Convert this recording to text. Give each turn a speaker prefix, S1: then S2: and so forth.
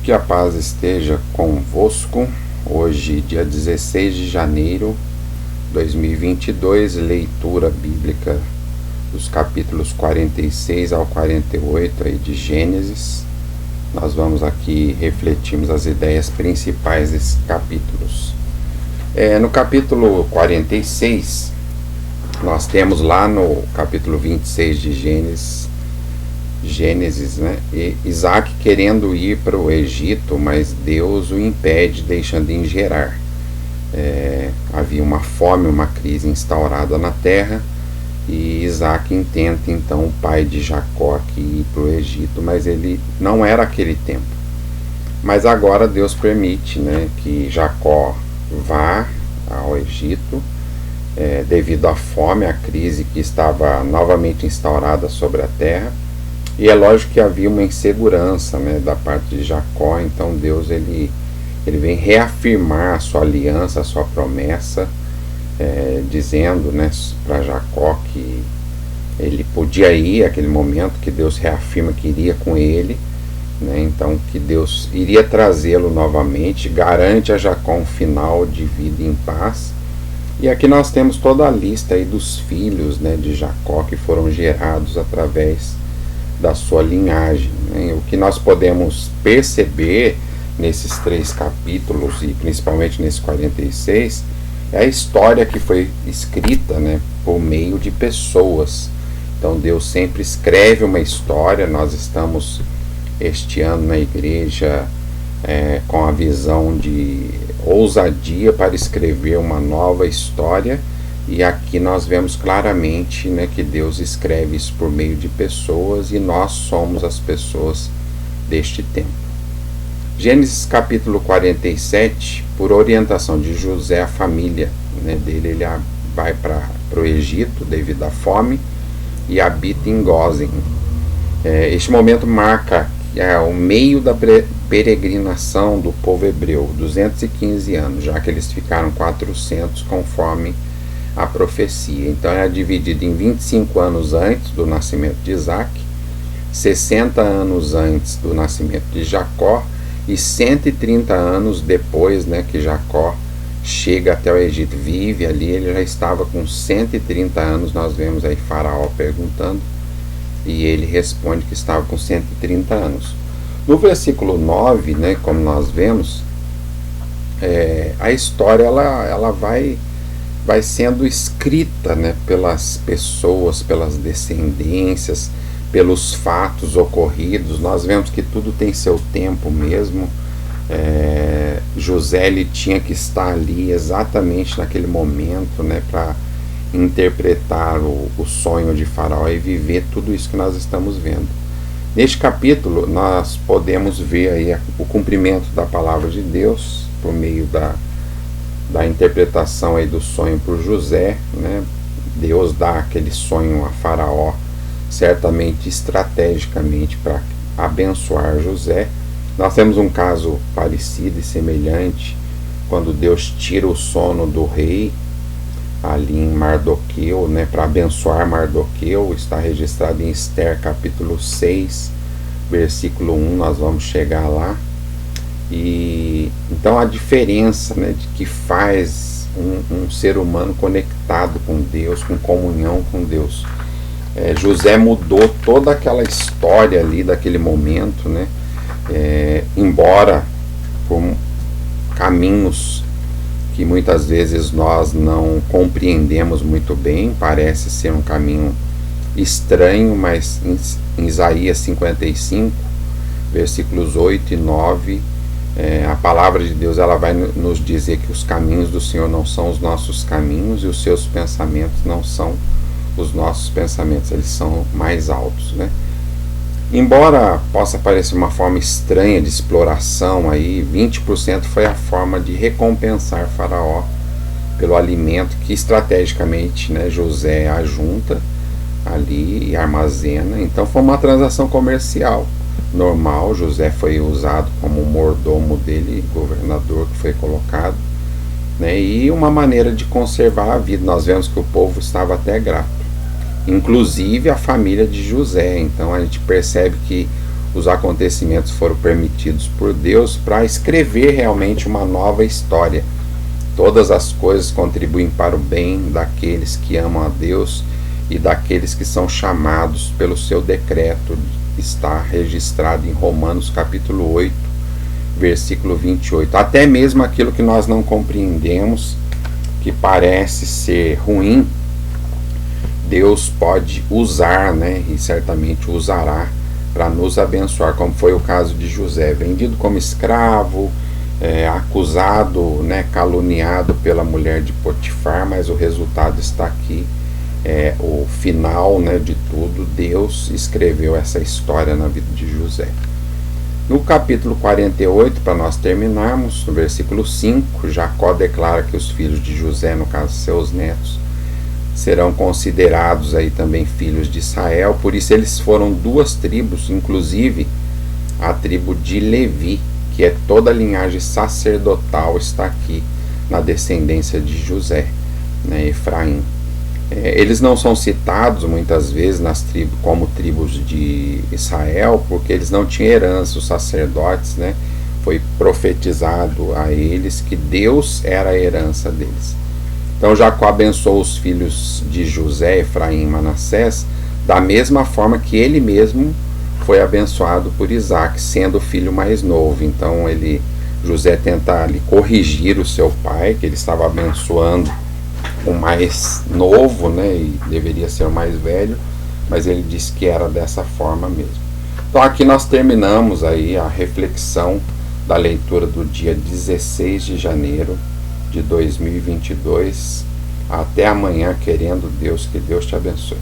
S1: Que a paz esteja convosco. Hoje, dia 16 de janeiro de 2022, leitura bíblica dos capítulos 46 ao 48 aí de Gênesis. Nós vamos aqui refletirmos as ideias principais desses capítulos. No capítulo 46, nós temos lá no capítulo 26 de Gênesis, né? E Isaac querendo ir para o Egito, mas Deus o impede, deixando de Gerar. Havia uma fome, uma crise instaurada na terra, e Isaac intenta então, o pai de Jacó, aqui ir para o Egito, mas ele não era aquele tempo. Mas agora Deus permite, né, que Jacó vá ao Egito, devido à fome, à crise que estava novamente instaurada sobre a terra. E é lógico que havia uma insegurança, né, da parte de Jacó. Então Deus ele vem reafirmar a sua aliança, a sua promessa, dizendo, né, para Jacó que ele podia ir naquele momento, que Deus reafirma que iria com ele, né, então que Deus iria trazê-lo novamente, garante a Jacó um final de vida em paz. E aqui nós temos toda a lista aí dos filhos, né, de Jacó que foram gerados através da sua linhagem, né? O que nós podemos perceber nesses 3 capítulos, e principalmente nesse 46, é a história que foi escrita, né, por meio de pessoas. Então Deus sempre escreve uma história. Nós estamos este ano na igreja com a visão de ousadia para escrever uma nova história. E aqui nós vemos claramente, né, que Deus escreve isso por meio de pessoas, e nós somos as pessoas deste tempo. Gênesis capítulo 47, por orientação de José, a família, né, dele, ele vai para o Egito devido à fome e habita em Gósen. Este momento marca o meio da peregrinação do povo hebreu, 215 anos, já que eles ficaram 400 conforme a profecia. Então é dividido em 25 anos antes do nascimento de Isaac, 60 anos antes do nascimento de Jacó e 130 anos depois, né, que Jacó chega até o Egito, vive ali. Ele já estava com 130 anos. Nós vemos aí Faraó perguntando, e ele responde que estava com 130 anos. No versículo 9, né, como nós vemos, a história ela vai sendo escrita, né, pelas pessoas, pelas descendências, pelos fatos ocorridos. Nós vemos que tudo tem seu tempo mesmo. José ele tinha que estar ali exatamente naquele momento, né, para interpretar o sonho de Faraó e viver tudo isso que nós estamos vendo. Neste capítulo nós podemos ver aí o cumprimento da palavra de Deus por meio da interpretação aí do sonho por José, né? Deus dá aquele sonho a Faraó, certamente estrategicamente para abençoar José. Nós temos um caso parecido e semelhante quando Deus tira o sono do rei ali em Mardoqueu, né, para abençoar Mardoqueu. Está registrado em Esther capítulo 6, versículo 1, nós vamos chegar lá. E então a diferença, né, de que faz um ser humano conectado com Deus, com comunhão com Deus. José mudou toda aquela história ali daquele momento, né, embora por caminhos que muitas vezes nós não compreendemos muito bem, parece ser um caminho estranho, mas em Isaías 55, versículos 8 e 9, a palavra de Deus ela vai nos dizer que os caminhos do Senhor não são os nossos caminhos, e os seus pensamentos não são os nossos pensamentos, eles são mais altos, né? Embora possa parecer uma forma estranha de exploração, aí 20% foi a forma de recompensar Faraó pelo alimento que estrategicamente, né, José ajunta ali e armazena. Então foi uma transação comercial normal. José foi usado como mordomo dele, governador que foi colocado, né, e uma maneira de conservar a vida. Nós vemos que o povo estava até grato, inclusive a família de José. Então a gente percebe que os acontecimentos foram permitidos por Deus para escrever realmente uma nova história. Todas as coisas contribuem para o bem daqueles que amam a Deus e daqueles que são chamados pelo seu decreto. Está registrado em Romanos capítulo 8, versículo 28. Até mesmo aquilo que nós não compreendemos, que parece ser ruim, Deus pode usar, né, e certamente usará para nos abençoar, como foi o caso de José, vendido como escravo, acusado, né, caluniado pela mulher de Potifar, mas o resultado está aqui. O final, né, de tudo, Deus escreveu essa história na vida de José. No capítulo 48, para nós terminarmos, no versículo 5, Jacó declara que os filhos de José, no caso seus netos, serão considerados aí também filhos de Israel. Por isso eles foram duas tribos, inclusive a tribo de Levi, que é toda a linhagem sacerdotal, está aqui na descendência de José, né, Efraim. Eles não são citados muitas vezes nas tribos como tribos de Israel, porque eles não tinham herança. Os sacerdotes, né, foi profetizado a eles que Deus era a herança deles. Então Jacó abençoou os filhos de José, Efraim e Manassés da mesma forma que ele mesmo foi abençoado por Isaac, sendo o filho mais novo. Então José tenta ali corrigir o seu pai, que ele estava abençoando o mais novo, né, e deveria ser o mais velho, mas ele disse que era dessa forma mesmo. Então aqui nós terminamos aí a reflexão da leitura do dia 16 de janeiro de 2022. Até amanhã, querendo Deus, que Deus te abençoe.